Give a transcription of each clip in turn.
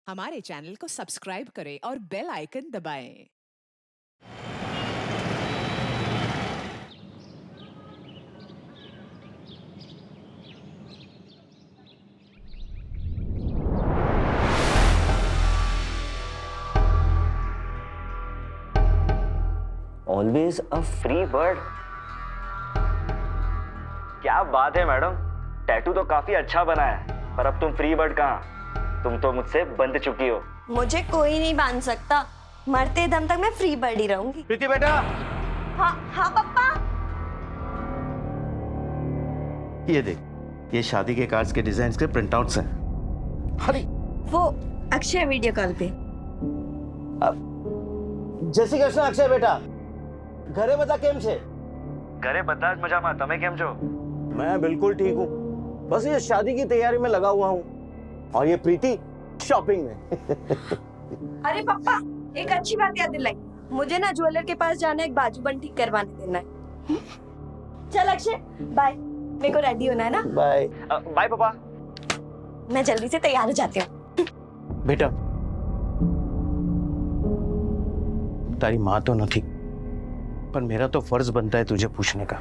हमारे चैनल को सब्सक्राइब करें और बेल आइकन दबाएं। Always a free bird. क्या बात है मैडम, टैटू तो काफी अच्छा बना है, पर अब तुम फ्री बर्ड कहाँ? तुम तो मुझसे बंध चुकी हो। मुझे कोई नहीं बांध सकता, मरते दम तक मैं फ्री बर्ड ही रहूंगी। प्रीति बेटा। हाँ हाँ पापा। ये देख, ये शादी के कार्ड्स के डिजाइन के प्रिंट आउट्स हैं। अरे वो अक्षय वीडियो कॉल पे। જય શ્રી કૃષ્ણ અક્ષય બેટા, ઘરે બધા કેમ છે? घरे बता मजामा, तमे केम छो? मैं बिल्कुल ठीक हूँ, बस ये शादी की तैयारी में लगा हुआ हूँ और ये प्रीति शॉपिंग में। अरे पापा, एक अच्छी बात याद दिलाई, मुझे ना ज्वेलर के पास जाना है, एक बाजूबंद ठीक करवाने देना है। चल अक्षय बाय, मेरे को रेडी होना है ना। बाय बाय पापा। मैं जल्दी से तैयार हो जाती हूँ। बेटा, तारी माँ तो नहीं, पर मेरा तो फर्ज बनता है तुझे पूछने का,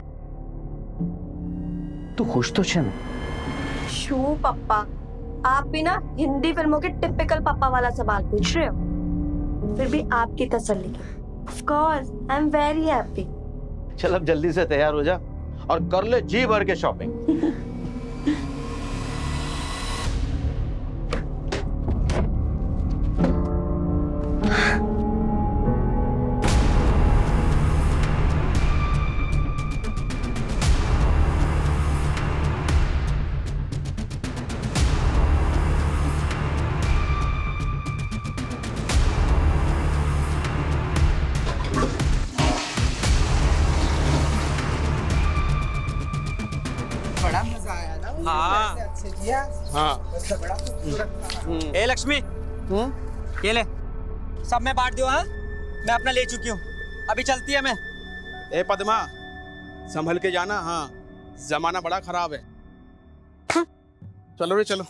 तू खुश तो है ना? शू पापा, आप भी ना हिंदी फिल्मों के टिपिकल पापा वाला सवाल पूछ रहे हो, फिर भी आपकी तसल्ली के। Of course, I'm very happy. चल अब जल्दी से तैयार हो जा और कर ले जी भर के शॉपिंग। बड़ा मजा आया ना। हाँ। अच्छे किया। हाँ। बस बड़ा खूबसूरत था। ए लक्ष्मी, ये ले, सब मैं बांट दियो। हाँ, मैं अपना ले चुकी हूँ, अभी चलती है मैं। ए पद्मा, संभल के जाना। हाँ, जमाना बड़ा खराब है। चलो रे चलो।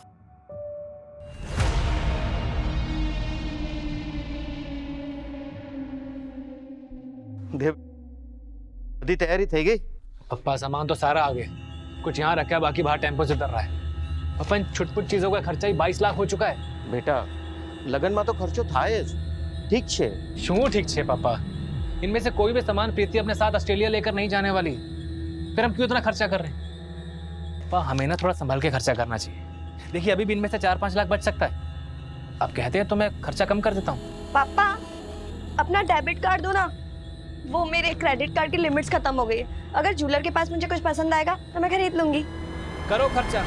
देव, बधी तैयारी થઈ ગઈ? पप्पा सामान तो सारा आ गया, कुछ यहाँ रखा है, बाकी बाहर टेम्पो से उतर रहा है। पप्पा इन छुटपुट चीजों का खर्चा ही 22 लाख हो चुका है। बेटा, लगन में तो खर्चो થાય જ, ठीक छे। क्यों ठीक छे पापा, इनमें से कोई भी सामान प्रीति अपने साथ ऑस्ट्रेलिया लेकर नहीं जाने वाली, फिर हम क्यों इतना खर्चा कर रहे हैं? पापा हमें ना थोड़ा संभल के खर्चा करना चाहिए। देखिए अभी भी इनमें से 4-5 लाख बच सकता है, आप कहते हैं तो मैं खर्चा कम कर देता हूँ। पापा अपना डेबिट कार्ड दो ना, वो मेरे क्रेडिट कार्ड की लिमिट्स खत्म हो गई है। अगर ज्वेलर के पास मुझे कुछ पसंद आएगा तो मैं खरीद लूंगी। करो खर्चा,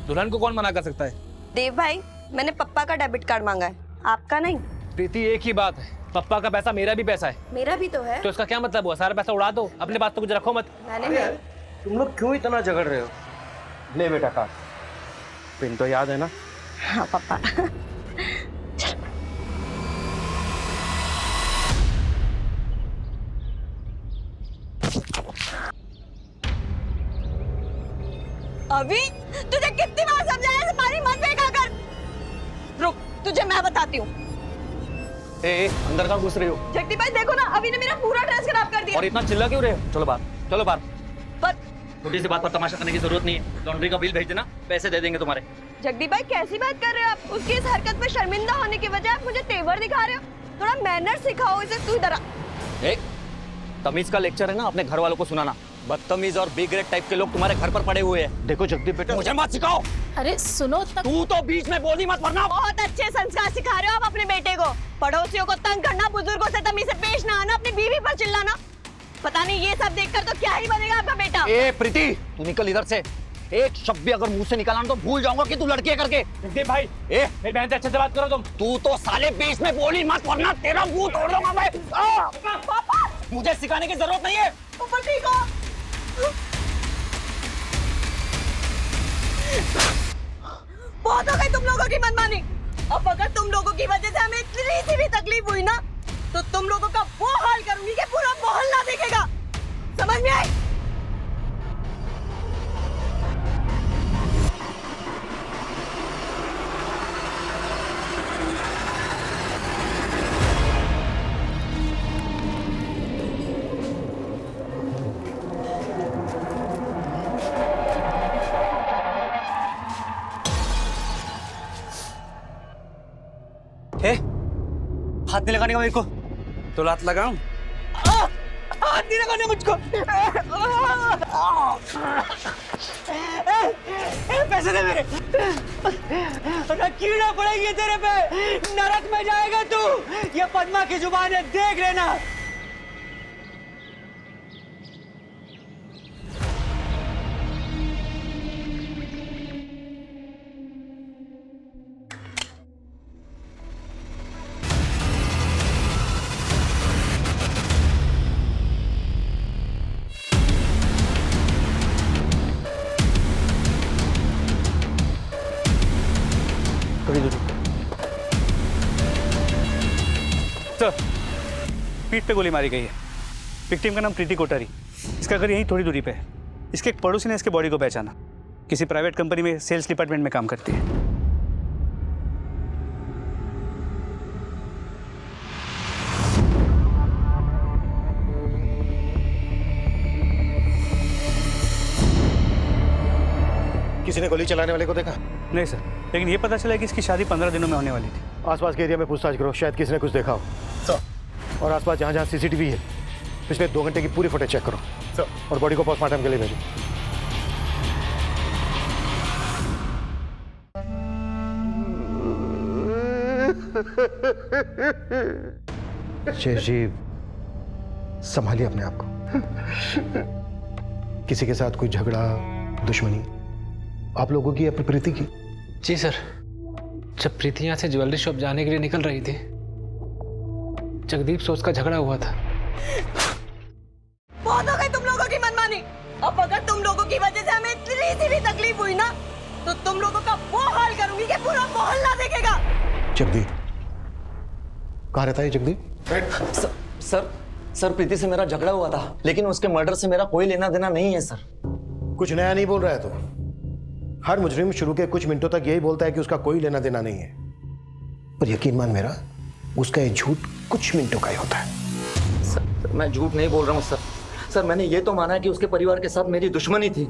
दुल्हन को कौन मना कर सकता है? देव भाई, मैंने पप्पा का डेबिट कार्ड मांगा है, आपका नहीं। प्रीति एक ही बात है, पप्पा का पैसा मेरा भी पैसा है, मेरा भी तो है। तो इसका क्या मतलब हुआ? सारा पैसा उड़ा दो, अपने पास तो कुछ रखो मत। मैंने नहीं। तुम लोग क्यों इतना झगड़ रहे हो? ले बेटा कार्ड, पिन तो याद है ना? हाँ पापा। अभी तुझे कितनी बार समझाया पानी मत फेंका कर। रुक, तुझे मैं बताती हूँ। ए, अंदर कहाँ घुस रही हो? जगदीप भाई देखो ना, अभी ने मेरा पूरा ड्रेस खराब कर दिया। और इतना चिल्ला क्यों रहे हो? चलो बाहर, चलो बाहर। पर छोटी सी बात पर तमाशा करने की जरूरत नहीं है। लॉन्ड्री का बिल भेज देना, पैसे दे देंगे तुम्हारे। जगदीप भाई कैसी बात कर रहे हो आप? उसकी इस हरकत पे शर्मिंदा होने की वजह आप मुझे तेवर दिखा रहे हो। थोड़ा मैनर सिखाओ इसे। तू इधर आ। तमीज का लेक्चर है ना, अपने घर वालों को सुनाना। बदतमीज और बी ग्रेड टाइप के लोग तुम्हारे घर पर पड़े हुए हैं। देखो जगदीप बेटा, मुझे मत सिखाओ। अरे सुनो तू तो बीच में बोली मत, वरना। बहुत अच्छे संस्कार सिखा रहे हो आप अपने बेटे को। पड़ोसियों को तंग करना, बुजुर्गों से तमीज से पेश ना आना, अपनी बीवी पर चिल्लाना। पता नहीं ये सब देखकर तो क्या ही बनेगा आपका बेटा। ए प्रीति, तू निकल इधर से। एक शब्द भी अगर मुंह से निकाला ना तो भूल जाऊंगा कि तू लड़की है करके। जगदीप भाई, मेरी बहन से अच्छे से बात करो तुम। तू तो साले बीच में बोली मत, वरना तेरा मुंह तोड़ दूंगा मैं। पापा, मुझे सिखाने की जरूरत नहीं है। ऊपर ठीक हो। बहुत हो गई तुम लोगों की मनमानी। अब अगर तुम लोगों की वजह से हमें इतनी सी भी तकलीफ हुई ना, तो तुम लोगों का वो हाल करूंगी कि पूरा मोहल्ला देखेगा। समझ में आई? हे हाथ नहीं लगाने का मेरे को। तो लात लगाऊं? हाथ नहीं लगाने मुझको। पैसे दे मेरे। कीड़ा पड़ेगी तेरे पे, नरक में जाएगा तू। ये पद्मा की जुबान है, देख लेना। सर, पीठ पे गोली मारी गई है। विक्टिम का नाम प्रीति कोठारी। इसका घर यहीं थोड़ी दूरी पे है। इसके एक पड़ोसी ने इसके बॉडी को पहचाना। किसी प्राइवेट कंपनी में सेल्स डिपार्टमेंट में काम करती है। किसी ने गोली चलाने वाले को देखा? नहीं सर, लेकिन ये पता चला कि इसकी शादी 15 दिनों में होने वाली थी। आसपास के एरिया में पूछताछ करो, शायद किसी ने कुछ देखा हो। सर। और आसपास जहाँ जहाँ सीसीटीवी है पिछले 2 घंटे की पूरी फुटेज चेक करो। सर। और बॉडी को पोस्टमार्टम के लिए भेजो। शेष जी, संभालिए अपने आप को। किसी के साथ कोई झगड़ा, दुश्मनी आप लोगों की या प्रीति की? जी सर, जब प्रीति यहाँ से ज्वेलरी शॉप जाने के लिए निकल रही थी, जगदीप से उसका झगड़ा हुआ था। बहुत हो गई तुम लोगों की मनमानी। अब अगर तुम लोगों की वजह से हमें इतनी सी भी तकलीफ हुई ना, तो तुम लोगों का वो हाल करूंगी कि पूरा मोहल्ला देखेगा। जगदीप कहाँ रहता है जगदीप? सर प्रीति से मेरा झगड़ा हुआ था, लेकिन उसके मर्डर से मेरा कोई लेना देना नहीं है सर। कुछ नया नहीं बोल रहा है तो। हर मुजरिम शुरू के कुछ मिनटों तक यही बोलता है कि उसका कोई लेना देना नहीं है, पर यकीन मान मेरा, उसका ये झूठ कुछ मिनटों का ही होता है। सर मैं झूठ नहीं बोल रहा हूँ सर, मैंने ये तो माना है कि उसके परिवार के साथ मेरी दुश्मनी थी,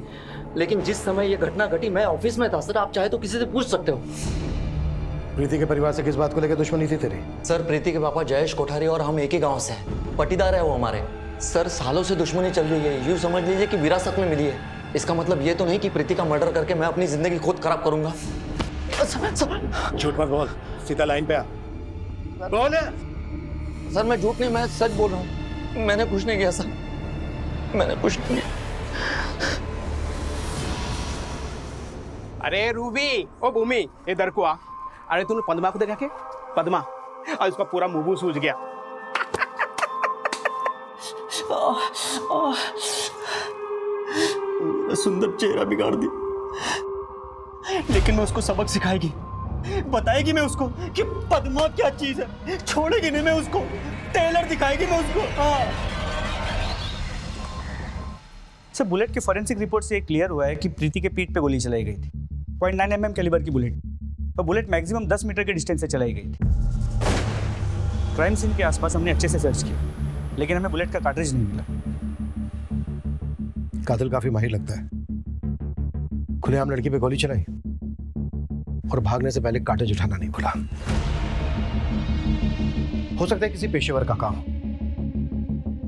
लेकिन जिस समय ये घटना घटी मैं ऑफिस में था सर। आप चाहे तो किसी से पूछ सकते हो। प्रीति के परिवार से किस बात को लेकर दुश्मनी थी तेरी? सर प्रीति के पापा जयेश कोठारी और हम एक ही गांव से हैं, पटीदार है वो हमारे। सर सालों से दुश्मनी चल रही है, यूँ समझ लीजिए कि विरासत में मिली है। इसका मतलब ये तो नहीं कि प्रीति का मर्डर करके मैं अपनी जिंदगी खुद खराब करूंगा। झूठ मत बोल, सीधा लाइन पे आ। बोल। सर मैं झूठ नहीं, मैं सच बोल रहा हूँ। मैंने कुछ नहीं किया सर, मैंने कुछ नहीं किया। अरे रूबी, ओ भूमि, इधर को आ। अरे तूने पद्मा को देखा के? पद्मा, और उसका पूरा मुंह सूज गया। सुंदर चेहरा बिगाड़ दी, लेकिन मैं उसको सबक सिखाएगी, बताएगी मैं उसको कि पद्मा क्या चीज है। छोड़ेगी नहीं मैं उसको, टेलर दिखाएगी मैं उसको। सर बुलेट के फॉरेंसिक रिपोर्ट से क्लियर हुआ है कि प्रीति के पीठ पे गोली चलाई गई थी। 0.9 mm कैलिबर की बुलेट, और बुलेट मैक्सिमम 10 मीटर के डिस्टेंस से चलाई गई थी। क्राइम सीन के आसपास हमने अच्छे से सर्च किया, लेकिन हमें बुलेट का कार्ट्रिज नहीं मिला। कातिल काफी माहिर लगता है। खुलेआम लड़की पे गोली चलाई और भागने से पहले कार्ट्रिज उठाना नहीं भूला। हो सकता है किसी पेशेवर का काम हो।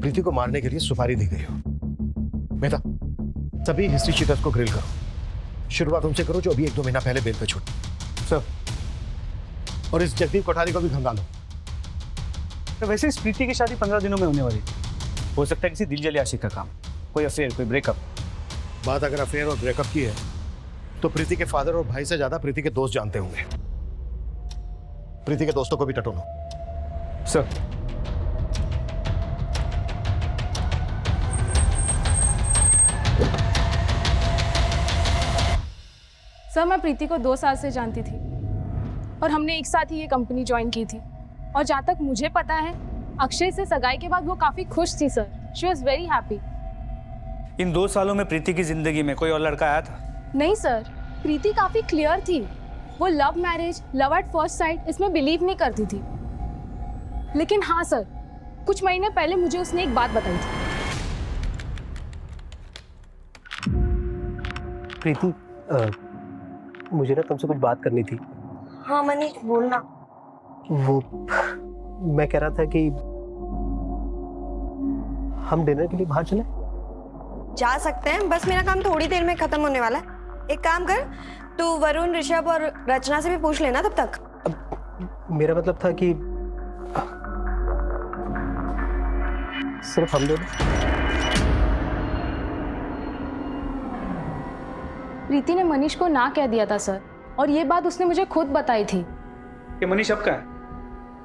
प्रीति को मारने के लिए सुपारी दी गई हो। मेहता, सभी हिस्ट्री चीटर्स को ग्रिल करो। शुरुआत उनसे करो जो अभी 1-2 महीना पहले बेल पे छूटे। सर, और इस जगदीप कोठारी को भी खंगालो। तो वैसे इस प्रीति की शादी 15 दिनों में होने वाली थी। हो सकता है किसी दिलजले आशिक का काम, कोई अफेयर, कोई ब्रेकअप। बात अगर अफेयर और ब्रेकअप की है तो प्रीति के फादर और भाई से ज्यादा प्रीति के दोस्त जानते होंगे। प्रीति के दोस्तों को भी टटोलो। सर सर, मैं प्रीति को 2 साल से जानती थी और हमने एक साथ ही ये कंपनी ज्वाइन की थी। और जहाँ तक मुझे पता है, अक्षय से सगाई के बाद वो काफी खुश थी sir. She was very happy. इन 2 सालों में प्रीति की जिंदगी में कोई और लड़का आया था? नहीं सर, प्रीति काफी क्लियर थी। वो love marriage, love at first sight, इसमें बिलीव नहीं करती थी। लेकिन हाँ सर, कुछ महीने पहले मुझे उसने एक बात बताई थी। प्रीति, मुझे ना तुमसे कुछ बात करनी थी। हाँ मनीष, बोलना। वो मैं कह रहा था कि हम डिनर के लिए बाहर चले। जा सकते हैं, बस मेरा काम थोड़ी देर में खत्म होने वाला है। एक काम कर, तू वरुण, ऋषभ और रचना से भी पूछ लेना तब तक। अब मेरा मतलब था कि सिर्फ हम दोनों। प्रीति ने मनीष को ना कह दिया था सर, और ये बात उसने मुझे खुद बताई थी। कि मनीष अब कहाँ है?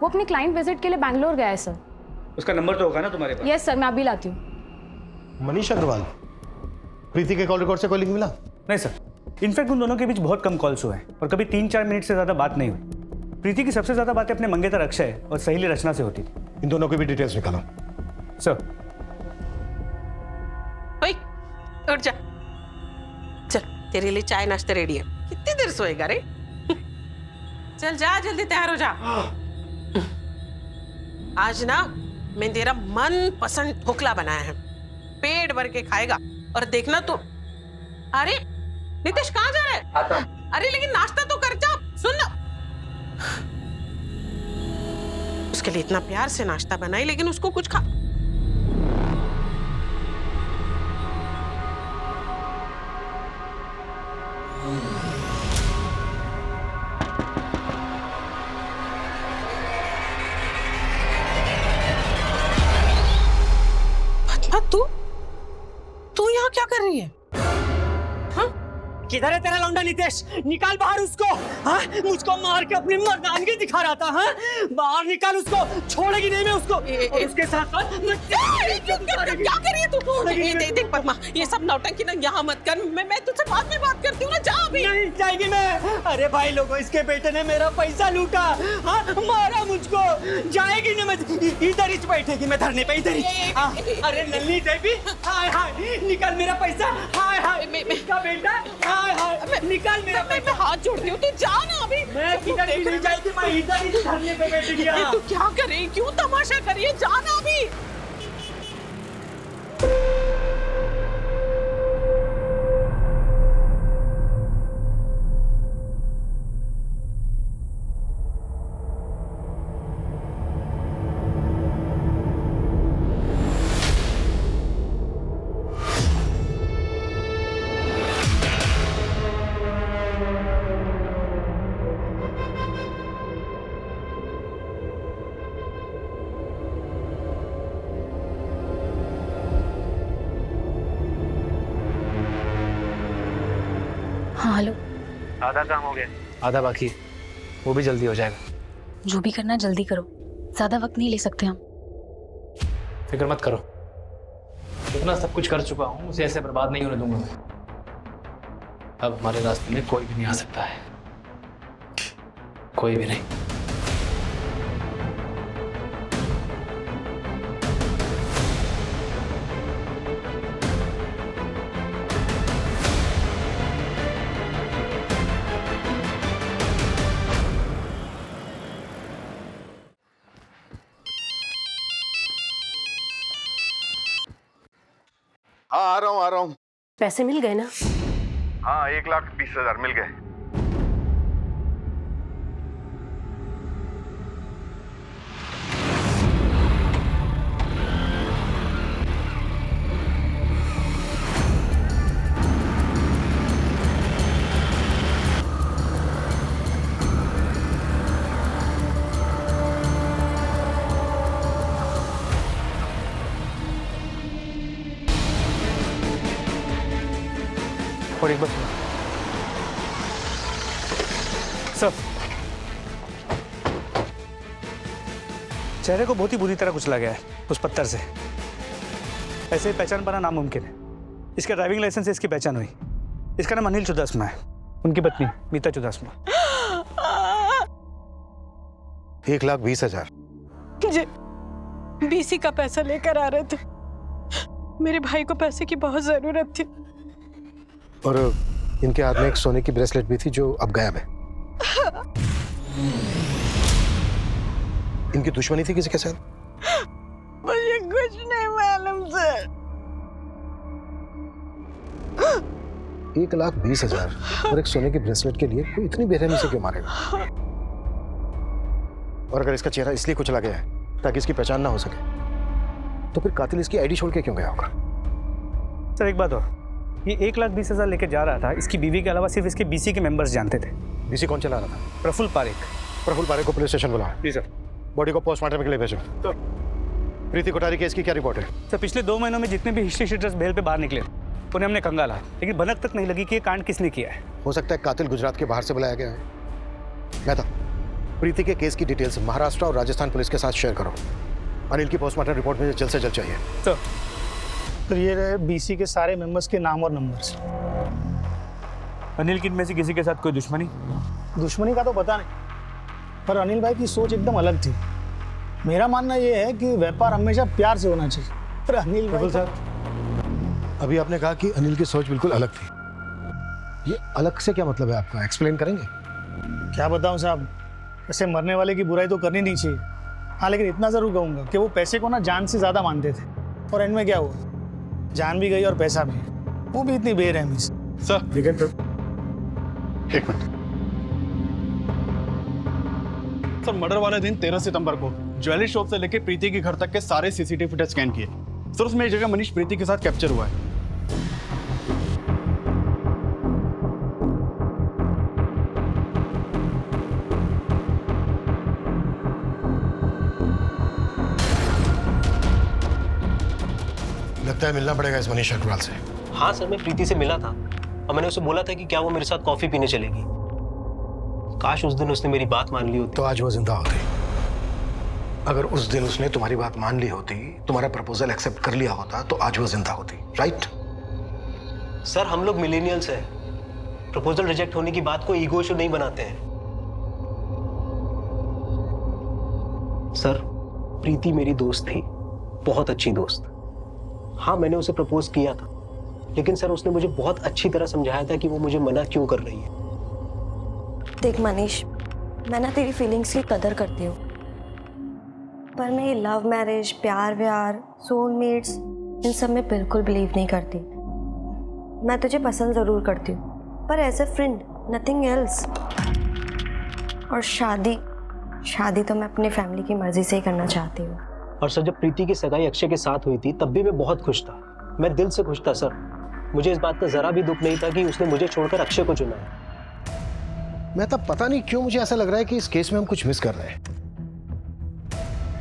वो अपनी क्लाइंट विजिट के लिए बैंगलोर गया है सर। उसका नंबर तो होगा ना तुम्हारे पास? यस सर, मैं अभी लाती हूँ। मनीष अग्रवाल, प्रीति के कॉल रिकॉर्ड से कोई लिंक मिला? नहीं सर, इनफैक्ट उन दोनों के बीच बहुत कम कॉल्स हुए हैं और कभी 3-4 मिनट से ज्यादा बात नहीं हुई। प्रीति की सबसे ज्यादा बातें अपने मंगेतर अक्षय और सहेली रचना से होती थी। इन दोनों की भी डिटेल्स निकालो सर। ओए, उठ जा, चल तेरे लिए चाय नाश्ता रेडी है। कितनी देर सोएगा रे? चल जा, जल्दी तैयार हो जा। आज ना मैं तेरा मन पसंद ढोकला बनाया है, पेट भर के खाएगा। और देखना तू। अरे नितेश कहाँ जा रहा है? आता हूं। अरे लेकिन नाश्ता तो कर जा, सुन ना। उसके लिए इतना प्यार से नाश्ता बनाई, लेकिन उसको कुछ खा। तू यहाँ क्या कर रही है? किधर है तेरा लौंडा नितेश? निकाल बाहर उसको। हाँ, मुझको मार के अपनी मर्दानगी दिखा रहा था। हाँ, बाहर निकाल उसको, छोड़ेगी नहीं मैं उसको। और उसके साथ क्या कर रही है तू? देख पद्मा, ये सब नौटंकी ना यहाँ मत कर। मैं तुझसे बाद में बात करती हूँ ना, जा अभी। नहीं जाएगी मैं। अरे भाई लोगों, इसके बेटे ने मेरा पैसा लूटा। हाँ, मारा मुझको। जाएगी ना मैं, इधर ही बैठेगी मैं धरने पे, इधर ही। अरे नन्ही देवी, हाय हाय, निकाल मेरा पैसा। हाय हाय, इसका बेटा। हाय हाय, निकाल मेरा पैसा। मैं हाथ जोड़ती हूँ, तू जा ना अभी। मैं किधर भी नहीं जाएगी, मैं इधर ही धरने पे बैठ गया। तू क्या कर रही है? क्यों तमाशा कर रही है? जा ना अभी। हाँ हेलो। आधा काम हो गया, आधा बाकी है, वो भी जल्दी हो जाएगा। जो भी करना जल्दी करो, ज्यादा वक्त नहीं ले सकते हम। फिक्र मत करो, इतना सब कुछ कर चुका हूँ, उसे ऐसे बर्बाद नहीं होने दूंगा मैं। अब हमारे रास्ते में कोई भी नहीं आ सकता है, कोई भी नहीं। हाँ, आ रहा हूँ। पैसे मिल गए ना? हाँ, 1,20,000 मिल गए। और एक बार सर, चेहरे को बहुत ही बुरी तरह कुचला गया है उस पत्थर से। ऐसे ही पहचान पाना नामुमकिन है। इसका ड्राइविंग लाइसेंस से इसकी पहचान हुई। इसका नाम अनिल चुदासमा है, उनकी पत्नी मीता चुदासमा। 1,20,000। मुझे बीसी का पैसा लेकर आ रहे थे, मेरे भाई को पैसे की बहुत जरूरत थी। और इनके हाथ में एक सोने की ब्रेसलेट भी थी जो अब गायब है। इनकी दुश्मनी थी किसी के साथ? मुझे कुछ नहीं मालूम सर। 1,20,000 और एक सोने की ब्रेसलेट के लिए कोई इतनी बेरहमी से क्यों मारेगा? और अगर इसका चेहरा इसलिए कुचला गया है ताकि इसकी पहचान ना हो सके, तो फिर कातिल इसकी आईडी छोड़ के क्यों गया होगा? सर एक बात और, ये 1,20,000 लेके जा रहा था, इसकी बीवी के अलावा सिर्फ इसके बीसी के मेंबर्स जानते थे। बीसी कौन चला रहा था? प्रफुल्ल पारेख। प्रफुल्ल पारेख को पुलिस स्टेशन बुलाओ। जी सर। बॉडी को पोस्टमार्टम के लिए भेजो। प्रीति कोठारी केस की क्या रिपोर्ट है? सर पिछले 2 महीनों में जितने भी हिस्ट्री शीटर्स बेल पे बाहर निकले उन्हें हमने कंगाला, लेकिन भनक तक नहीं लगी कि ये कांड किसने किया है। हो सकता है कातिल गुजरात के बाहर से बुलाया गया है। मेहता, प्रीति के केस की डिटेल्स महाराष्ट्र और राजस्थान पुलिस के साथ शेयर करो। अनिल की पोस्टमार्टम रिपोर्ट मुझे जल्द से जल्द चाहिए। सर ये रहे बीसी के सारे मेंबर्स के नाम और नंबर्स। अनिल की इनमें से किसी के साथ कोई दुश्मनी? दुश्मनी का तो पता नहीं, पर अनिल भाई की सोच एकदम अलग थी। मेरा मानना यह है कि व्यापार हमेशा प्यार से होना चाहिए। पर अनिल भाई साहब, अभी आपने कहा कि अनिल की सोच बिल्कुल अलग थी। ये अलग से क्या मतलब है आपका? एक्सप्लेन करेंगे? क्या बताऊं साहब, ऐसे मरने वाले की बुराई तो करनी नहीं चाहिए। हाँ, लेकिन इतना जरूर कहूंगा कि वो पैसे को ना जान से ज्यादा मानते थे, और एंड में क्या हुआ, जान भी गई और पैसा भी, वो भी इतनी बेरहमी से। सर एक मिनट सर, मर्डर वाले दिन 13 सितंबर को ज्वेलरी शॉप से लेकर प्रीति के घर तक के सारे सीसीटीवी फुटेज स्कैन किए सर। उसमें एक जगह मनीष प्रीति के साथ कैप्चर हुआ है। लगता है मिलना पड़ेगा इस मनीष अग्रवाल से। हाँ सर, मैं प्रीति से मिला था और मैंने उसे बोला था कि क्या वो मेरे साथ कॉफी पीने चलेगी। काश उस दिन उसने मेरी बात मान ली होती। तो आज वो जिंदा होती। अगर उस दिन उसने तुम्हारी बात मान ली होती, तुम्हारा प्रपोजल एक्सेप्ट कर लिया होता, तो आज वो जिंदा होती। राइट? सर हम लोग मिलेनियल्स हैं, प्रपोजल रिजेक्ट होने की बात को ईगो इशू नहीं बनाते हैं। सर प्रीति मेरी दोस्त थी, बहुत अच्छी दोस्त। हाँ मैंने उसे प्रपोज किया था, लेकिन सर उसने मुझे बहुत अच्छी तरह समझाया था कि वो मुझे मना क्यों कर रही है। देख मनीष, मैं ना तेरी फीलिंग्स की कदर करती हूँ, पर मैं ये लव मैरिज, प्यार व्यार, सोलमेट्स, इन सब में बिल्कुल बिलीव नहीं करती। मैं तुझे पसंद ज़रूर करती हूँ, पर as a friend, nothing else. और शादी तो मैं अपनी फैमिली की मर्जी से ही करना चाहती हूँ। और सर जब प्रीति की सगाई अक्षय के साथ हुई थी तब भी मैं बहुत खुश था, मैं दिल से खुश था सर। मुझे इस बात का जरा भी दुख नहीं था कि उसने मुझे छोड़कर अक्षय को चुना है। मैं तब पता नहीं क्यों मुझे ऐसा लग रहा है कि इस केस में हम कुछ मिस कर रहे हैं।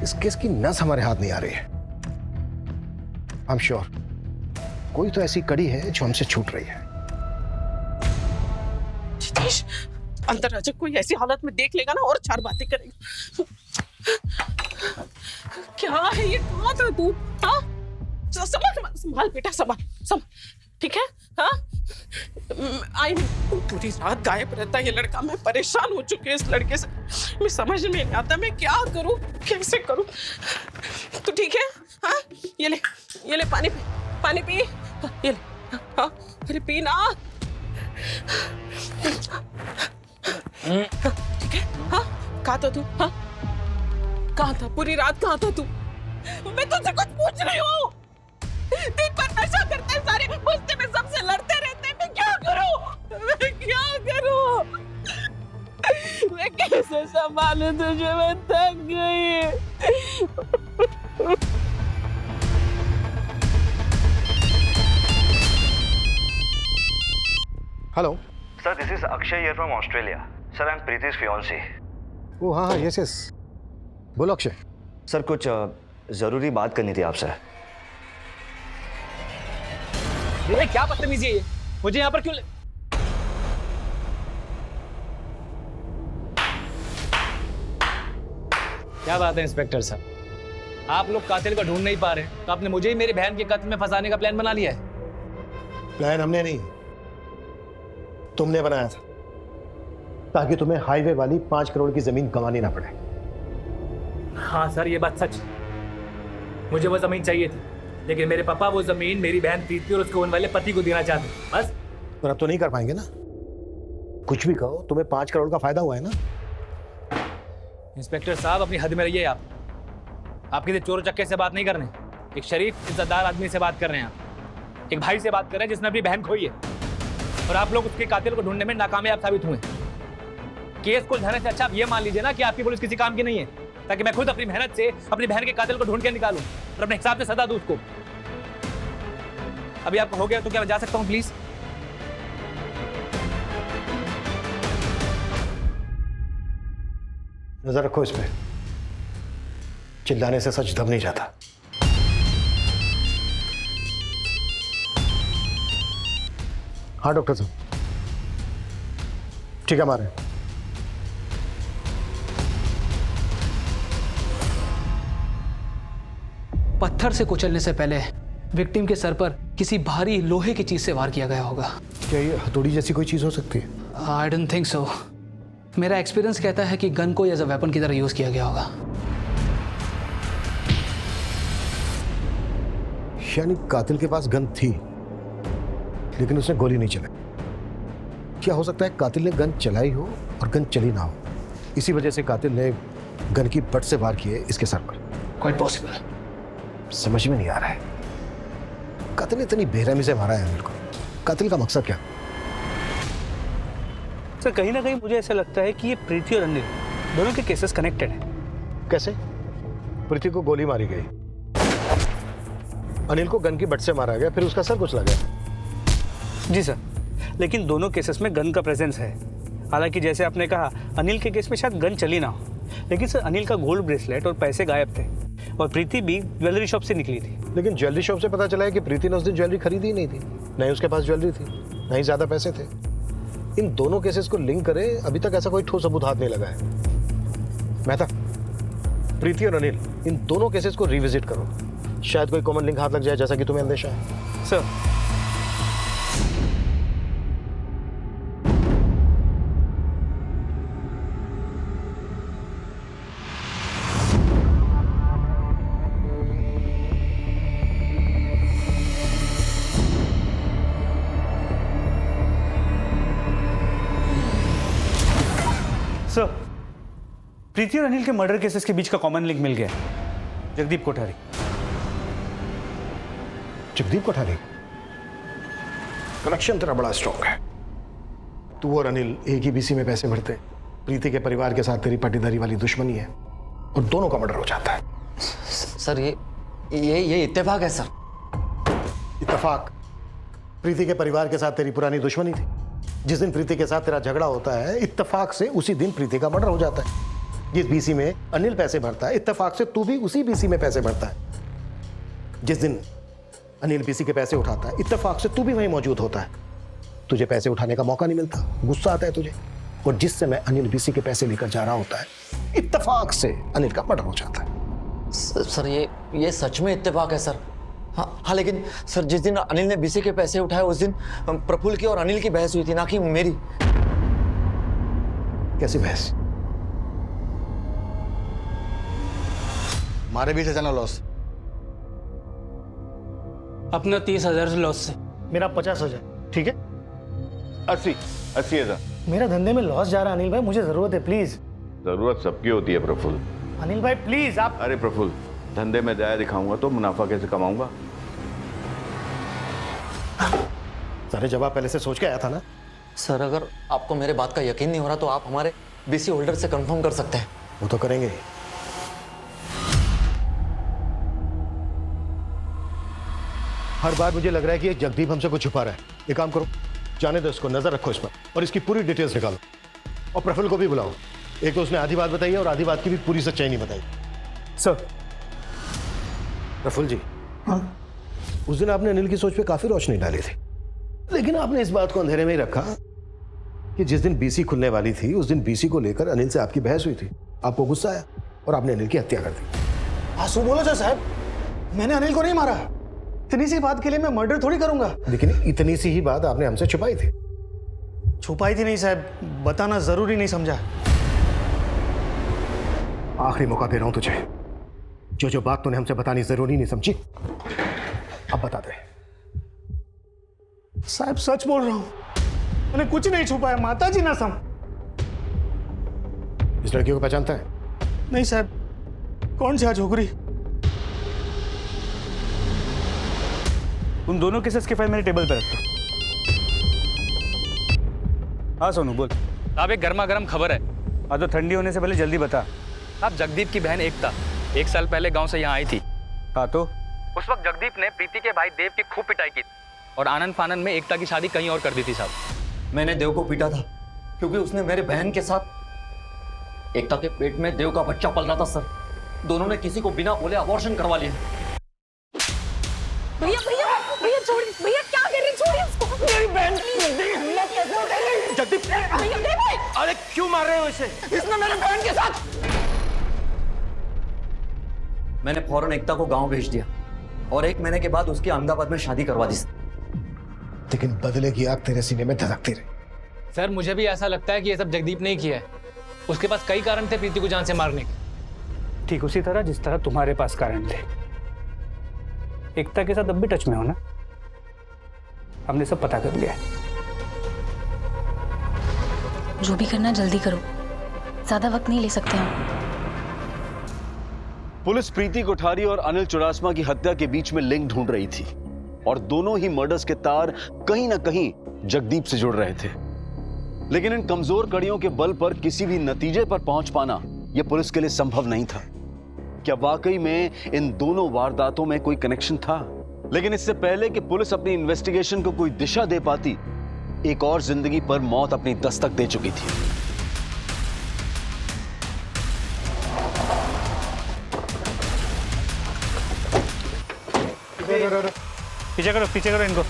इस केस की नस हमारे हाथ नहीं आ रही है। आई एम श्योर कोई तो ऐसी कड़ी है जो हमसे छूट रही है। जितेश, अंदर आजा, कोई ऐसी हालत में देख लेगा ना और 4 बातें करेगा। क्या है ये? कहाँ था तू? हाँ संभाल बेटा, संभाल, ठीक है? हाँ आई पूरी रात गायब रहता है ये लड़का। मैं परेशान हो चुकी हूँ इस लड़के से। मैं समझ में नहीं आता मैं क्या करूँ, कैसे करूँ। तू ठीक है? हाँ ये ले पानी पी, ये ले। हाँ अरे पी ना। ठीक है? हाँ कहाँ था तू? हाँ कहाँ था? पूरी रात कहाँ था तू? मैं तुझसे कुछ पूछ रही हूँ। दिन भर नशा करते हैं सारे, गुस्से में सबसे लड़ते रहते हैं। मैं क्या करूँ? मैं कैसे संभालूं तुझे? मैं थक गई। Hello sir, this is Akshay here from Australia. Sir I am Preeti's fiancé। ओ हाँ यस बोलो अक्षय। सर कुछ जरूरी बात करनी थी आपसे। ये क्या बदतमीजी है ये? मुझे यहाँ पर क्यों क्या बात है इंस्पेक्टर साहब, आप लोग कातिल को ढूंढ नहीं पा रहे तो आपने मुझे ही मेरी बहन के कत्ल में फंसाने का प्लान बना लिया है। प्लान हमने नहीं, तुमने बनाया था, ताकि तुम्हें हाईवे वाली 5 करोड़ की जमीन गंवानी ना पड़े। हाँ सर ये बात सच, मुझे वो जमीन चाहिए थी, लेकिन मेरे पापा वो जमीन मेरी बहन प्रीति और उसके होने वाले पति को देना चाहते, बस। पर अब तो नहीं कर पाएंगे ना। कुछ भी कहो, तुम्हें 5 करोड़ का फायदा हुआ है ना। इंस्पेक्टर साहब अपनी हद में रहिए आप। आप किसी चोर चक्के से बात नहीं कर रहे, एक शरीफ इज्जतदार आदमी से बात कर रहे हैं आप, एक भाई से बात कर रहे हैं जिसने अपनी बहन खोई है, और आप लोग उसके कातिल को ढूंढने में नाकामयाब साबित हुए। केस को उलझाने से अच्छा आप ये मान लीजिए ना कि आपकी पुलिस किसी काम की नहीं है, ताकि मैं खुद अपनी मेहनत से अपनी बहन के कातिल को ढूंढ के निकालूं और अपने हिसाब से सजा दूं उसको। अभी आपको हो गया तो क्या मैं जा सकता हूं प्लीज? नजर रखो इस पे, चिल्लाने से सच दब नहीं जाता। हाँ डॉक्टर साहब, ठीक है हमारे। पत्थर से कुचलने से पहले विक्टिम के सर पर किसी भारी लोहे की चीज से वार किया गया होगा। क्या ये हथौड़ी जैसी कोई चीज हो सकती है? I don't think so. मेरा एक्सपीरियंस कहता है कि गन को एज अ वेपन की तरह यूज किया गया होगा। यानी कातिल के पास गन थी लेकिन उसने गोली नहीं चलाई। क्या हो सकता है कातिल ने गन चलाई हो और गन चली ना हो, इसी वजह से कातिल ने गन की बट से वार किए इसके सर पर। Quite possible. समझ में नहीं आ रहा है, कातिल ने इतनी बेरहमी से मारा है अनिल को, कातिल का मकसद क्या? सर कहीं ना कहीं मुझे ऐसा लगता है कि ये प्रीति और अनिल दोनों के केसेस कनेक्टेड हैं। कैसे? प्रीति को गोली मारी गई, अनिल को गन की बट से मारा गया, फिर उसका सर कुचला गया। जी सर, लेकिन दोनों केसेस में गन का प्रेजेंस है। हालांकि जैसे आपने कहा अनिल के केस में शायद गन चली ना हो, लेकिन सर अनिल का गोल्ड ब्रेसलेट और पैसे गायब थे और प्रीति भी ज्वेलरी शॉप से निकली थी। लेकिन ज्वेलरी शॉप से पता चला है कि प्रीति ने उस दिन ज्वेलरी खरीदी ही नहीं थी, नहीं उसके पास ज्वेलरी थी, नहीं ज्यादा पैसे थे। इन दोनों केसेस को लिंक करें, अभी तक ऐसा कोई ठोस सबूत हाथ नहीं लगा है। मेहता, प्रीति और अनिल इन दोनों केसेस को रिविजिट करो, शायद कोई कॉमन लिंक हाथ लग जाए जैसा कि तुम्हें अंदेशा है। सर सर, प्रीति और अनिल के मर्डर केसेस के बीच का कॉमन लिंक मिल गया। जगदीप कोठारी। जगदीप कोठारी, कनेक्शन तेरा बड़ा स्ट्रॉन्ग है। तू और अनिल एक ही बीसी में पैसे भरते, प्रीति के परिवार के साथ तेरी पाटीदारी वाली दुश्मनी है और दोनों का मर्डर हो जाता है। सर ये इत्तेफाक है सर। इत्तेफाक? प्रीति के परिवार के साथ तेरी पुरानी दुश्मनी थी, जिस दिन प्रीति के साथ तेरा झगड़ा होता है इत्तेफाक से उसी दिन प्रीति का मर्डर हो जाता है। जिस बीसी में अनिल पैसे भरता है इत्तेफाक से तू भी उसी बीसी में पैसे भरता है। जिस दिन अनिल बीसी के पैसे उठाता है इत्तेफाक से तू भी वहीं मौजूद होता है। तुझे पैसे उठाने का मौका नहीं मिलता, गुस्सा आता है तुझे, और जिस समय अनिल बीसी के पैसे लेकर जा रहा होता है इत्तेफाक से अनिल का मर्डर हो जाता है। सर ये सच में इत्तेफाक है सर। हाँ लेकिन सर जिस दिन अनिल ने बीसी के पैसे उठाए उस दिन प्रफुल्ल की और अनिल की बहस हुई थी, ना कि मेरी। कैसी बहस? हमारे भी जाना लॉस। अपना 30,000 लॉस से। मेरा 50,000, ठीक है? 80,000। मेरा धंधे में लॉस जा रहा है अनिल भाई, मुझे जरूरत है, प्लीज। जरूरत सबकी होती है प्रफुल्ल। अनिल भाई प्लीज आप। अरे प्रफुल्ल, धंधे में दया दिखाऊंगा तो मुनाफा कैसे कमाऊंगा? सारे जवाब पहले से सोच के आया था ना। सर अगर आपको मेरे बात का यकीन नहीं हो रहा तो आप हमारे बीसी होल्डर से कंफर्म कर सकते हैं। वो तो करेंगे। हर बार मुझे लग रहा है कि ये जगदीप हमसे कुछ छुपा रहा है। एक काम करो, जाने दो इसको, नजर रखो इस पर और इसकी पूरी डिटेल्स निकालो और प्रफुल्ल को भी बुलाओ। एक तो उसने आधी बात बताई है और आधी बात की भी पूरी सच्चाई नहीं बताई। सर। प्रफुल्ल जी, उस दिन आपने अनिल की सोच पे काफी रोशनी डाली थी, लेकिन आपने इस बात को अंधेरे में ही रखा कि जिस दिन बीसी खुलने वाली थी उस दिन बीसी को लेकर अनिल से आपकी बहस हुई थी। आपको गुस्सा आया और आपने अनिल की हत्या कर दी। आंसू बोलो जो साहब, मैंने अनिल को नहीं मारा। इतनी सी बात के लिए मैं मर्डर थोड़ी करूंगा। लेकिन इतनी सी ही बात आपने हमसे छुपाई थी। छुपाई थी नहीं साहब, बताना जरूरी नहीं समझा। आखिरी मौका दे रहा हूं तुझे, जो बात तूने हमसे बतानी जरूरी नहीं समझी अब बता दे। साहब सच बोल रहा हूं, मैंने कुछ नहीं छुपाया, माता जी ना सम। इस लड़की को पहचानता है? नहीं साहब, कौन सी झोगरी? उन दोनों केसेस की फाइल मेरे टेबल पे रखता। हाँ सोनू बोल। अब एक गर्मा गर्म खबर है, और तो ठंडी होने से पहले जल्दी बता। आप जगदीप की बहन एकता 1 साल पहले गांव से यहाँ आई थी। हाँ तो उस वक्त जगदीप ने प्रीति के भाई देव की खूब पिटाई की और आनंद फानन में एकता की शादी कहीं और कर दी थी साहब। मैंने देव को पीटा था क्योंकि उसने मेरे बहन के साथ एकता के पेट में देव का बच्चा पल रहा था सर। दोनों ने किसी को बिना बोले अबॉर्शन करवा लिया। भैया भैया भैया छोड़िए, भैया क्या कर रहे हैं, छोड़िए उसको। मेरी बहन की हिम्मत कैसे हो गई? जगदीप, भैया देव, अरे क्यों मार रहे हो इसे? इसने मेरी बहन के साथ। मैंने फौरन एकता को गांव भेज दिया और 1 महीने के बाद उसकी अहमदाबाद में शादी करवा दी। लेकिन बदले की आग तेरे सीने में धधकती रही। सर मुझे भी ऐसा लगता है कि ये सब जगदीप ने ही किया है। उसके पास कई कारण थे प्रीति को जान से मारने के। ठीक उसी तरह जिस तरह तुम्हारे पास कारण थे। एकता के साथ अब भी टच में हो ना? हमने सब पता कर लिया है। जो भी करना जल्दी करो, ज्यादा वक्त नहीं ले सकते हम। पुलिस प्रीति कोठारी और अनिल चुरासमा की हत्या के बीच में लिंक ढूंढ रही थी और दोनों ही मर्डर्स के तार कहीं ना कहीं जगदीप से जुड़ रहे थे। लेकिन इन कमजोर कड़ियों के बल पर किसी भी नतीजे पर पहुंच पाना यह पुलिस के लिए संभव नहीं था। क्या वाकई में इन दोनों वारदातों में कोई कनेक्शन था? लेकिन इससे पहले कि पुलिस अपनी इन्वेस्टिगेशन को कोई दिशा दे पाती, एक और जिंदगी पर मौत अपनी दस्तक दे चुकी थी। पीछे करो इनको।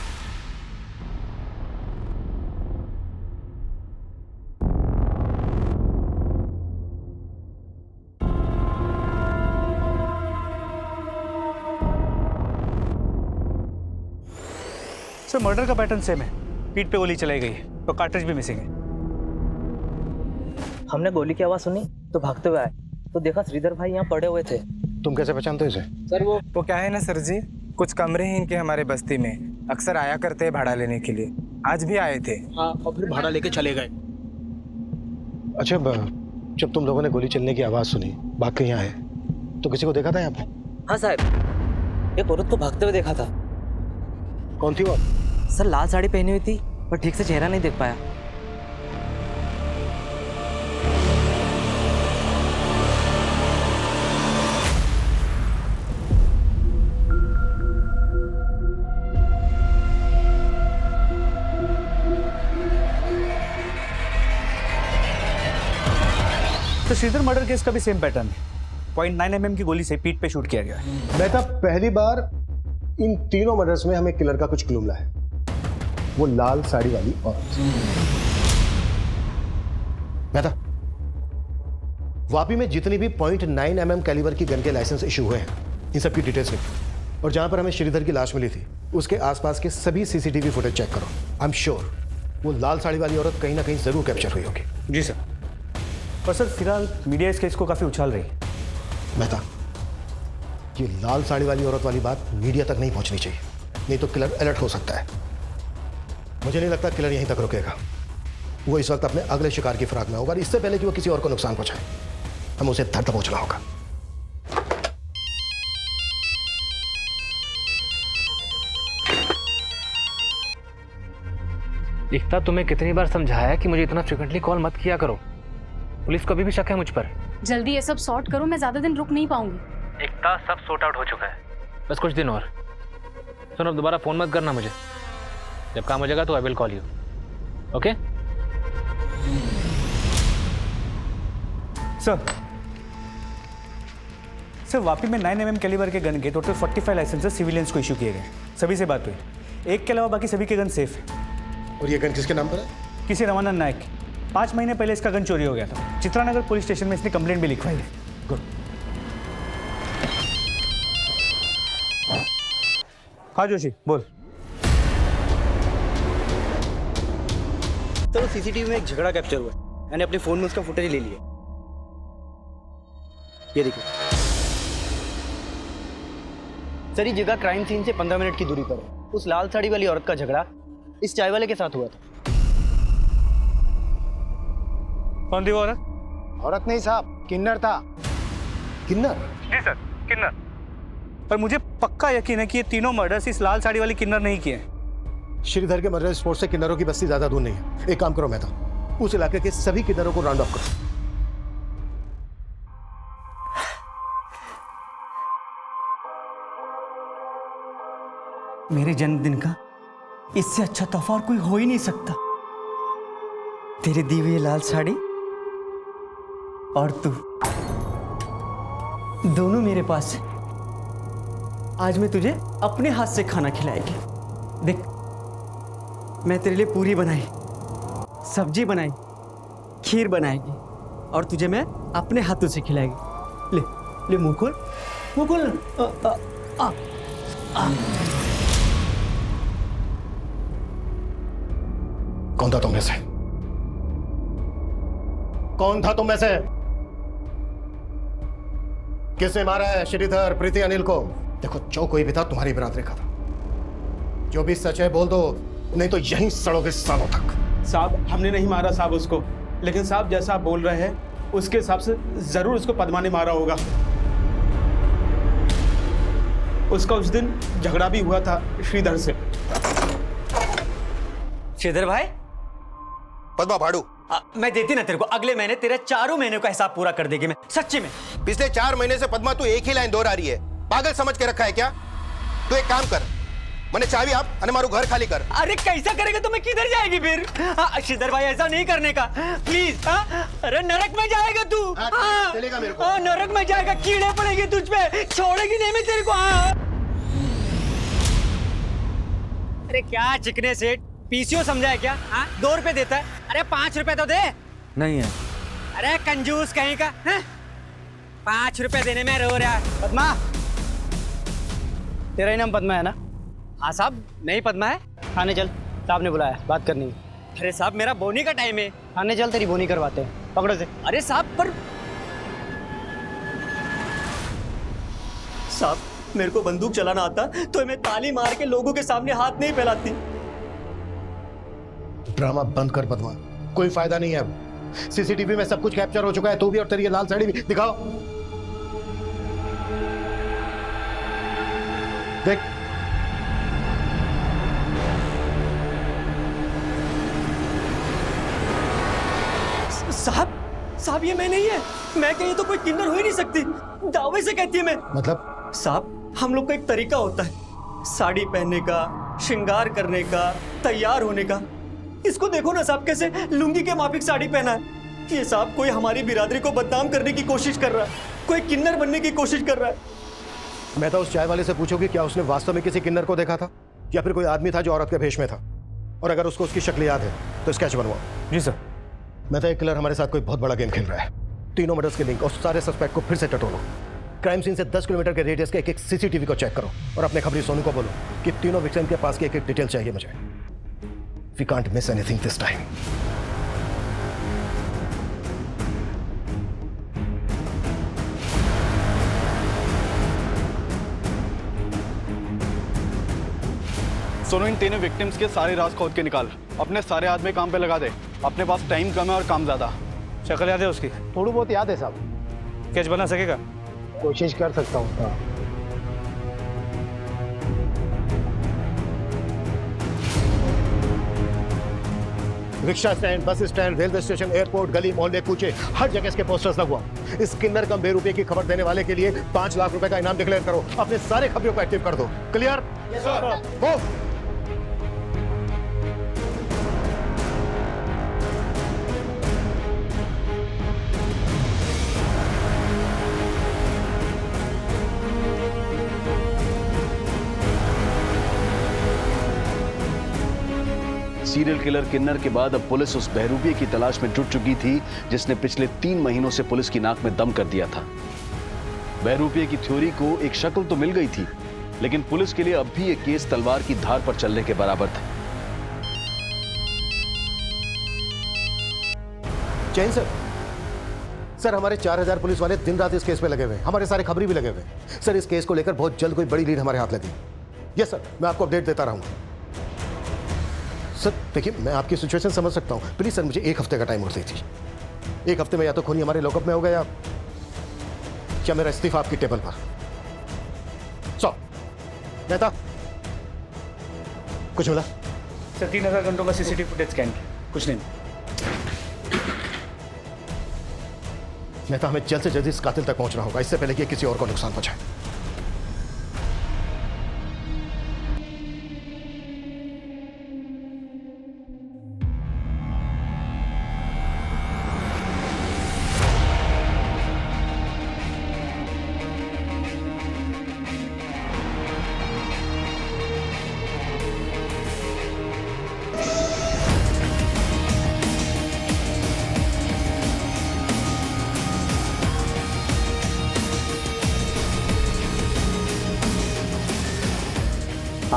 सर मर्डर का पैटर्न सेम है। पीठ पे गोली चलाई गई है तो कार्ट्रिज भी मिसिंग है। हमने गोली की आवाज सुनी तो भागते हुए आए तो देखा श्रीधर भाई यहाँ पड़े हुए थे। तुम कैसे पहचानते हो इसे? सर वो क्या है ना सर जी, कुछ कमरे हैं इनके हमारे बस्ती में, अक्सर आया करते हैं भाड़ा लेने के लिए। आज भी आए थे। हाँ, और फिर भाड़ा लेके चले गए। अच्छा, जब तुम लोगों ने गोली चलने की आवाज सुनी, भाग के यहाँ आए, तो किसी को देखा था यहाँ पे? हाँ साहब, एक औरत को भागते हुए देखा था। कौन थी वो? सर लाल साड़ी पहनी हुई थी पर ठीक से चेहरा नहीं देख पाया। तो श्रीधर मर्डर केस का भी सेम पैटर्न है। 0.9 mm की गोली से पीठ पे शूट किया गया है। मेहता, पहली बार इन तीनों मर्डर्स में हमें किलर का कुछ क्लू मिला है। वो लाल साड़ी वाली औरत। मेहता, वापी में जितनी भी 0.9 mm कैलिबर की गन के लाइसेंस इशू हुए हैं, इन सब की डिटेल्स लिखो। और जहां पर हमें श्रीधर की लाश मिली थी उसके आसपास के सभी सीसीटीवी फुटेज चेक करो। आई एम श्योर वो लाल साड़ी वाली औरत कहीं ना कहीं जरूर कैप्चर हुई होगी। जी सर। पर सर फिलहाल मीडिया इस केस को काफी उछाल रही है। मेहता, ये लाल साड़ी वाली औरत वाली बात मीडिया तक नहीं पहुंचनी चाहिए, नहीं तो किलर अलर्ट हो सकता है। मुझे नहीं लगता किलर यहीं तक रुकेगा। वो इस वक्त अपने अगले शिकार की फिराक में होगा, इससे पहले कि वो किसी और को नुकसान पहुंचाए हमें उसे धर दबोचना होगा। एकता, तुम्हें कितनी बार समझाया कि मुझे इतना फ्रिक्वेंटली कॉल मत किया करो। पुलिस को अभी भी शक है मुझ पर। जल्दी ये सब सॉर्ट करो, मैं ज्यादा दिन रुक नहीं पाऊंगी। एकता, सब सॉर्ट आउट हो चुका है, बस कुछ दिन और। सुनो, अब दोबारा फोन मत करना मुझे। जब काम हो जाएगा तो I will call you. Okay sir Vapi में 9 mm कैलिबर के गन के टोटल 45 लाइसेंसेस सिविलियंस को इशू किए गए। सभी से बात हुई। एक के अलावा बाकी सभी के गन सेफ है। और ये गन किसके नाम पर है? किसी रमानंद नायक। 5 महीने पहले इसका गन चोरी हो गया था। चित्रानगर पुलिस स्टेशन में इसने कंप्लेंट भी लिखवाई है। गुड। हाँ जोशी, बोल। तो सीसीटीवी में एक झगड़ा कैप्चर हुआ है। मैंने अपने फोन में उसका फुटेज ले लिया। ये देखिए सर, ये जगह क्राइम सीन से 15 मिनट की दूरी पर है। उस लाल साड़ी वाली औरत का झगड़ा इस चाय वाले के साथ हुआ था। कौन थी वो औरत? औरत नहीं साहब, किन्नर था। किन्नर? जी सर, किन्नर। पर मुझे पक्का यकीन है कि ये तीनों मर्डर्स इस लाल साड़ी वाली किन्नर नहीं किए हैं। श्रीधर के मर्डर स्पॉट से किन्नरों की बस्ती ज्यादा दूर नहीं है। एक काम करो मेहता, उस इलाके के सभी किन्नरों को राउंड अप करो मेरे जन्मदिन का इससे अच्छा तोहफा और कोई हो ही नहीं सकता। तेरी दी हुई लाल साड़ी और तू दोनों मेरे पास है। आज मैं तुझे अपने हाथ से खाना खिलाएगी। देख, मैं तेरे लिए पूरी बनाई, सब्जी बनाई, खीर बनाएगी और तुझे मैं अपने हाथों से खिलाएगी। ले ले, मुंह खोल, मुंह खोल। कौन था तुम में से? कौन था तुम में से? किसने मारा है श्रीधर, प्रीति, अनिल को? देखो, जो कोई भी था तुम्हारी बिरादरी का था। जो भी सच है बोल दो, नहीं तो यहीं सड़ोगे सालों तक। साहब, हमने नहीं मारा साहब उसको, लेकिन साहब जैसा आप बोल रहे हैं उसके हिसाब से जरूर उसको पद्मा ने मारा होगा। उसका उस दिन झगड़ा भी हुआ था श्रीधर से। श्रीधर भाई, पद्मा भाड़ू, मैं देती ना तेरे को, अगले महीने तेरे 4 महीने का हिसाब पूरा कर देगी मैं, सच्ची में। पिछले 4 महीने से पद्मा तू एक ही लाइन दोहरा रही है। पागल समझ के रखा है क्या? तू एक काम कर, मैंने चाबी आप अरे मारू घर खाली कर। अरे कैसा करेगा तो मैं किधर जाएगी फिर? श्रीधर भाई, ऐसा नहीं करने का प्लीज। अरे नरक में जाएगा तू। चलेगा मेरे को। नरक में जाएगा, कीड़े पड़ेगी तुझ पे, छोड़ेगी नहीं मैं तेरे को। अरे क्या चिकने सेठ, पीसीओ समझा है क्या? 2 रुपए देता है, अरे 5 रुपए तो दे। नहीं है। अरे कंजूस कहीं का, 5 रुपए देने में रो रहा है। पद्मा, तेरा ही नाम पद्मा है ना? हाँ साहब, नहीं पद्मा है। थाने चल, साहब ने बुलाया, बात करनी है। अरे साहब, मेरा बोनी का टाइम है। थाने चल, तेरी बोनी करवाते हैं, पकड़ो से। अरे साहब, पर साहब, मेरे को बंदूक चलाना आता तो मैं ताली मार के लोगों के सामने हाथ नहीं फैलाती। ड्रामा बंद कर पद्मा, कोई फायदा नहीं है अब। सीसीटीवी में सब कुछ कैप्चर हो चुका है, तू भी और तेरी ये लाल साड़ी भी। दिखाओ, देख। साहब, ये मैं नहीं है। मैं कहीं तो कोई किन्नर हो ही नहीं सकती, दावे से कहती है मैं। मतलब? साहब, हम लोग का एक तरीका होता है साड़ी पहनने का, श्रृंगार करने का, तैयार होने का। इसको देखो ना साहब, कैसे लुंगी के माफिक साड़ी पहना है। ये साहब कोई हमारी बिरादरी को बदनाम करने की कोशिश कर रहा है, कोई किन्नर बनने की कोशिश कर रहा है। मैं तो उस चाय वाले से पूछूंगी क्या उसने वास्तव में किसी किन्नर को देखा था या फिर कोई आदमी था जो औरत के भेष में था, और अगर उसको उसकी शक्ल याद है तो स्केच बनवाओ। जी सर। मैं तो एक किलर हमारे साथ कोई बहुत बड़ा गेम खेल रहा है। 3 मर्डर्स के लिंक और सारे सस्पेक्ट को फिर से टटोलो। क्राइम सीन से 10 किलोमीटर के रेडियस के एक सीसीटीवी को चेक करो और अपने खबरी सोनू को बोलो कि तीनों विक्टिम के पास की एक डिटेल चाहिए मुझे। We can't miss anything this time. Sonu, इन तीनों विक्टिम्स के सारे राज खोद के निकाल, अपने सारे आदमी काम पे लगा दे। अपने पास टाइम कम है और काम ज्यादा। शक्ल याद है उसकी? थोड़ी बहुत याद है साहब। स्केच बना सकेगा? कोशिश कर सकता हूँ। Rickshaw stand, bus stand, railway station, airport, गली मोहल्ले, कूचे, हर जगह इसके पोस्टर्स लगवा। इस किन्नर कम बेरुपये की खबर देने वाले के लिए 5 लाख रुपए का इनाम डिक्लेयर करो। अपने सारे खबरों को एक्टिव कर दो। क्लियर? गो। सीरियल किलर किन्नर के बाद अब पुलिस उस बहरूपिये की तलाश में जुट चुकी थी जिसने पिछले 3 महीनों से पुलिस की नाक में दम कर दिया था। बहरूपिये की थ्योरी को एक शक्ल तो मिल गई थी, लेकिन पुलिस के लिए अब भी ये केस तलवार की धार पर चलने के बराबर था। जैन सर, हमारे 4000 पुलिस वाले दिन रात इस केस पे लगे हुए हैं। हमारे सारे खबरी भी लगे हुए हैं। सर, इस केस को लेकर बहुत जल्द कोई बड़ी लीड हमारे हाथ लगी। यस सर, मैं आपको अपडेट देता रहूंगा। सर देखिए, मैं आपकी सिचुएशन समझ सकता हूँ। प्लीज सर, मुझे 1 हफ्ते का टाइम और दीजिए। 1 हफ्ते में या तो खूनी हमारे लॉकअप में होगा या मेरा इस्तीफा आपकी टेबल पर। सो नेता, कुछ मिला? सर, 3000 घंटों का सीसीटीवी फुटेज स्कैन किया, कुछ नहीं। नेता, हमें जल्द से जल्द इस कातिल तक पहुंचना होगा, इससे पहले कि किसी और को नुकसान पहुंचाए।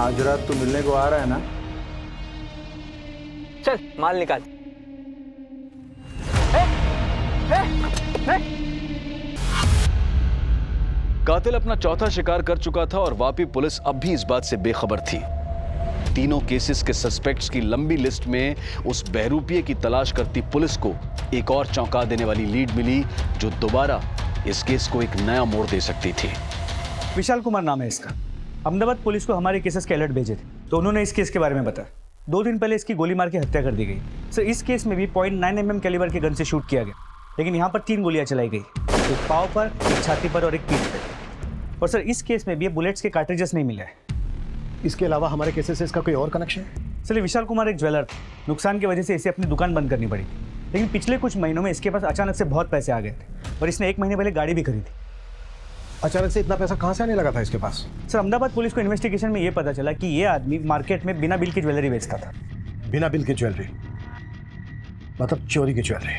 आज रात तू मिलने को आ रहा है ना? चल माल निकाल। कातिल अपना चौथा शिकार कर चुका था और वापी पुलिस अब भी इस बात से बेखबर थी। तीनों केसेस के सस्पेक्ट्स की लंबी लिस्ट में उस बहरूपिये की तलाश करती पुलिस को एक और चौंका देने वाली लीड मिली, जो दोबारा इस केस को एक नया मोड़ दे सकती थी। विशाल कुमार नाम है इसका। अहमदाबाद पुलिस को हमारे केसेस के अलर्ट भेजे थे, तो उन्होंने इस केस के बारे में बताया। 2 दिन पहले इसकी गोली मार के हत्या कर दी गई। सर इस केस में भी .9 mm कैलिबर के गन से शूट किया गया, लेकिन यहाँ पर 3 गोलियां चलाई गई, एक पाँव पर, एक छाती पर और एक पीठ पर। और सर इस केस में भी बुलेट्स के कार्ट्रिजेस नहीं मिले हैं। इसके अलावा हमारे केसेस से इसका कोई और कनेक्शन है? सर विशाल कुमार एक ज्वेलर था। नुकसान की वजह से इसे अपनी दुकान बंद करनी पड़ी, लेकिन पिछले कुछ महीनों में इसके पास अचानक से बहुत पैसे आ गए थे और इसने 1 महीने पहले गाड़ी भी खरीदी। अचानक से इतना पैसा कहाँ से आने लगा था इसके पास? सर अहमदाबाद पुलिस को इन्वेस्टिगेशन में ये पता चला कि ये आदमी मार्केट में बिना बिल की ज्वेलरी बेचता था। बिना बिल की ज्वेलरी मतलब चोरी की ज्वेलरी?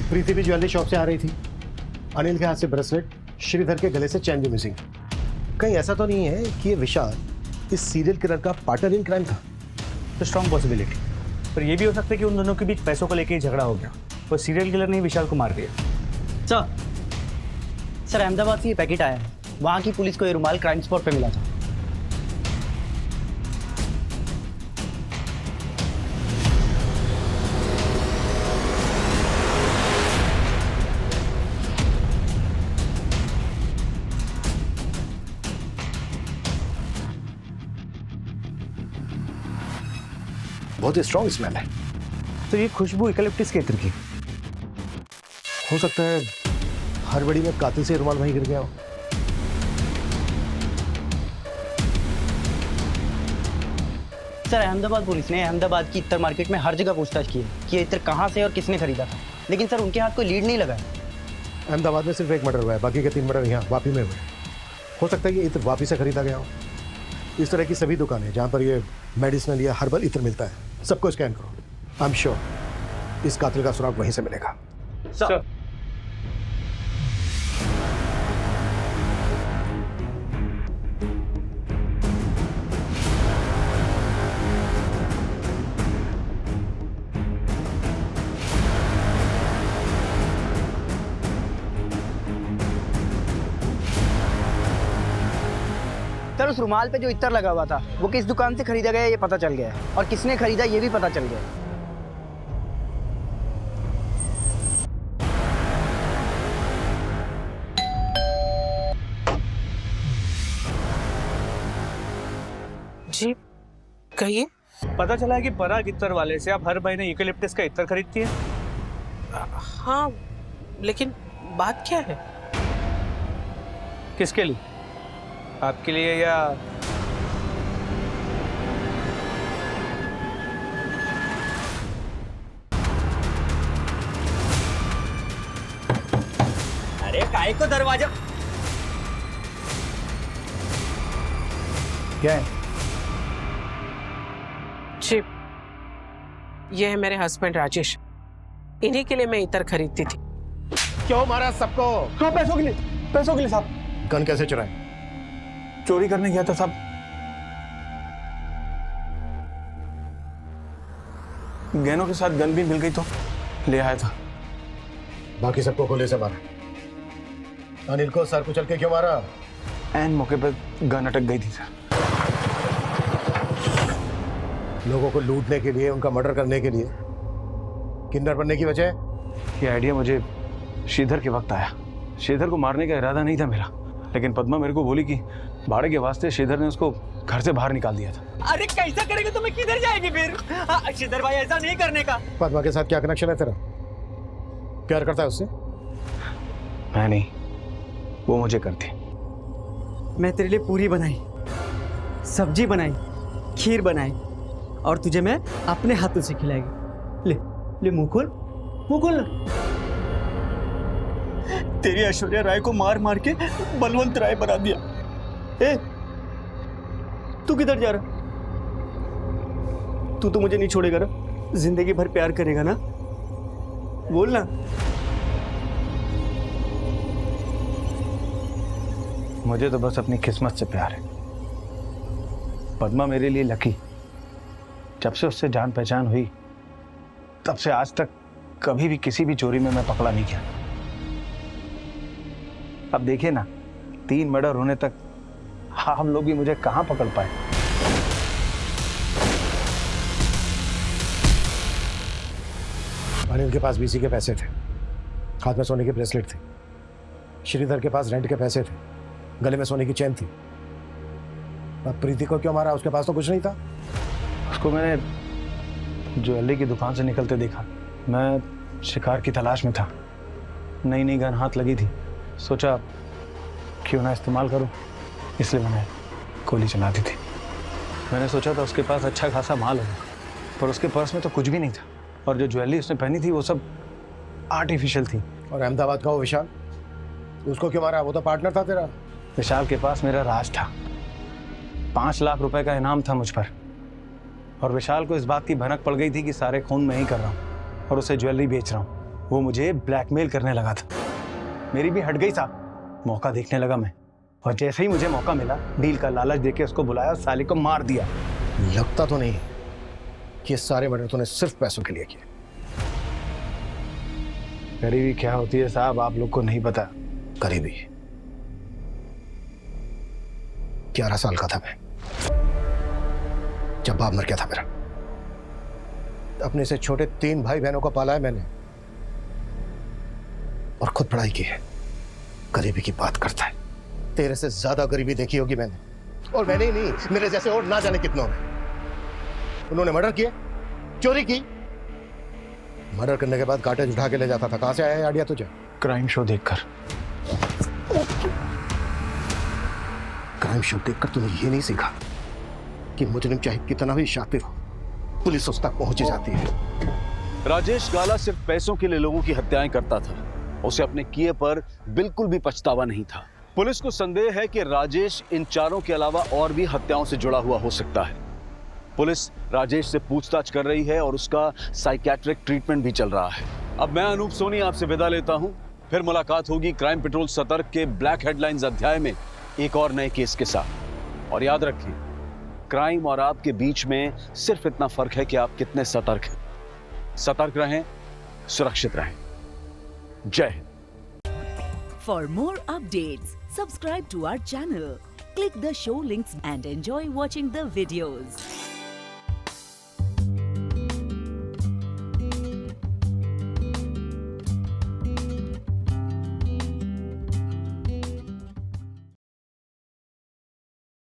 प्रीति भी ज्वेलरी शॉप से आ रही थी। अनिल के हाथ से ब्रेसलेट, श्रीधर के गले से चैन भी मिसिंग। कहीं ऐसा तो नहीं है कि ये विशाल इस सीरियल किलर का पार्टनर इन क्राइम था? तो स्ट्रॉन्ग पॉसिबिलिटी, पर यह भी हो सकता है कि उन दोनों के बीच पैसों को लेकर ही झगड़ा हो गया और सीरियल किलर ने विशाल को मार दिया। सर अहमदाबाद से ये पैकेट आया है, वहाँ की पुलिस को ये रुमाल क्राइम स्पॉट पे मिला था। बहुत ही स्ट्रॉन्ग स्मेल है। तो ये खुशबू इकलिप्टिस के इत्र की हो सकता है। हड़बड़ी में कातिल से रुमाल वहीं गिर गया हो। सर अहमदाबाद पुलिस ने अहमदाबाद की इत्र मार्केट में हर जगह पूछताछ की है कि ये इत्र कहाँ से और किसने खरीदा था, लेकिन सर उनके हाथ कोई लीड नहीं लगा है। अहमदाबाद में सिर्फ 1 मर्डर हुआ है, बाकी के 3 मर्डर यहाँ वापी में हुए। हो सकता है ये इत्र वापी से खरीदा गया हो। इस तरह की सभी दुकानें जहाँ पर ये मेडिसिनल या हर्बल इत्र मिलता है, सबको स्कैन करो। आई एम श्योर इस कातिल का सुराग वहीं से मिलेगा। सर सर उस रुमाल पे जो इत्र लगा हुआ था वो किस दुकान से खरीदा गया ये पता चल गया है, और किसने खरीदा ये भी पता चल गया है। जी कहिए। पता चला है कि पराग इत्र वाले से आप हर महीने यूकेलिप्टस का इत्र खरीदती है। हाँ लेकिन बात क्या है? किसके लिए? आपके लिए या अरे काय को दरवाजा क्या है? जी ये है मेरे हस्बैंड राजेश, इन्हीं के लिए मैं इत्र खरीदती थी। क्यों मारा सबको? हाँ पैसों के लिए, पैसों के लिए साहब। गन कैसे चुराए? चोरी करने गया था साहब। गहनों के साथ गन भी मिल गई तो ले आया था। बाकी सबको गोली से मारा। अनिल को सर कुचल के क्यों मारा? एन मौके पर गन अटक गई थी सर। लोगों को लूटने के लिए, उनका मर्डर करने के लिए। किन्नर बनने की वजह? ये आइडिया मुझे श्रीधर के वक्त आया। श्रीधर को मारने का इरादा नहीं था मेरा, लेकिन पद्मा मेरे को बोली कि भाड़े के वास्ते श्रीधर ने उसको घर से बाहर निकाल दिया था। अरे कैसा करेगा तो मैं किधर जाएगी फिर? श्रीधर भाई ऐसा नहीं करने का। पद्मा के साथ क्या कनेक्शन है तेरा? प्यार करता है उससे? मैं नहीं, वो मुझे करती। मैं तेरे लिए पूरी बनाई, सब्जी बनाई, खीर बनाई और तुझे मैं अपने हाथों से खिलाएगी। ले ले मुंह खोल, मुंह खोल। तेरी ऐश्वर्या राय को मार मार के बलवंत राय बना दिया। ए, तू किधर जा रहा? तू तो मुझे नहीं छोड़ेगा ना? जिंदगी भर प्यार करेगा ना? बोल ना। मुझे तो बस अपनी किस्मत से प्यार है। पद्मा मेरे लिए लकी। जब से उससे जान पहचान हुई तब से आज तक कभी भी किसी भी चोरी में मैं पकड़ा नहीं गया। अब देखिए ना, 3 मर्डर होने तक हम लोग भी मुझे कहां पकड़ पाए। अनिल के पास बीसी के पैसे थे, हाथ में सोने की ब्रेसलेट थी। श्रीधर के पास रेंट के पैसे थे, गले में सोने की चेन थी। अब प्रीति को क्यों मारा? उसके पास तो कुछ नहीं था। उसको मैंने ज्वेलरी की दुकान से निकलते देखा। मैं शिकार की तलाश में था, नई नई गन हाथ लगी थी, सोचा क्यों ना इस्तेमाल करूं, इसलिए मैंने गोली चला दी थी। मैंने सोचा था उसके पास अच्छा खासा माल होगा, पर उसके पर्स में तो कुछ भी नहीं था, और जो ज्वेलरी उसने पहनी थी वो सब आर्टिफिशियल थी। और अहमदाबाद का वो विशाल, उसको क्यों मारा? वो तो पार्टनर था तेरा। विशाल के पास मेरा राज था, 5 लाख रुपए का इनाम था मुझ पर, और विशाल को इस बात की भनक पड़ गई थी कि सारे खून मैं ही कर रहा हूँ और उसे ज्वेलरी बेच रहा हूँ। वो मुझे ब्लैकमेल करने लगा था। मेरी भी हट गई साहब, मौका देखने लगा मैं, और जैसे ही मुझे मौका मिला डील का लालच देके उसको बुलाया और साले को मार दिया। लगता तो नहीं कि ये सारे मर्डर तूने सिर्फ पैसों के लिए किए। गरीबी क्या होती है साहब, आप लोग को नहीं पता। गरीबी 11 साल का था मैं जब बाप मर गया था मेरा। अपने से छोटे 3 भाई बहनों को पाला है मैंने, और खुद पढ़ाई की है। गरीबी की बात करता है। तेरे से ज्यादा गरीबी देखी होगी मैंने, और मैंने ही नहीं, मेरे जैसे और ना जाने कितनों ने। उन्होंने मर्डर किए, चोरी की। मर्डर करने के बाद काटेज उठा के ले जाता था। कहां से आया आइडिया तुझे? क्राइम शो देखकर। क्राइम शो देखकर तूने ये नहीं सीखा कि मुजरिम चाहे कितना भी शातिर हो, पुलिस उस तक पहुंच जाती है। राजेश गाला सिर्फ पैसों के लिए लोगों की हत्याएं करता था। उसे अपने किए पर बिल्कुल भी पछतावा नहीं था। पुलिस को संदेह है कि राजेश इन चारों के अलावा और भी हत्याओं से जुड़ा हुआ हो सकता है। पुलिस राजेश से पूछताछ कर रही है और उसका साइकियाट्रिक ट्रीटमेंट भी चल रहा है। अब मैं अनूप सोनी आपसे विदा लेता हूं। फिर मुलाकात होगी क्राइम पेट्रोल सतर्क के ब्लैक हेडलाइंस अध्याय में एक और नए केस के साथ। और याद रखिए, क्राइम और आपके बीच में सिर्फ इतना फर्क है कि आप कितने सतर्क हैं। सतर्क रहें, सुरक्षित रहें। जय Hind. For more updates, subscribe to our channel, click the show links and enjoy watching the videos.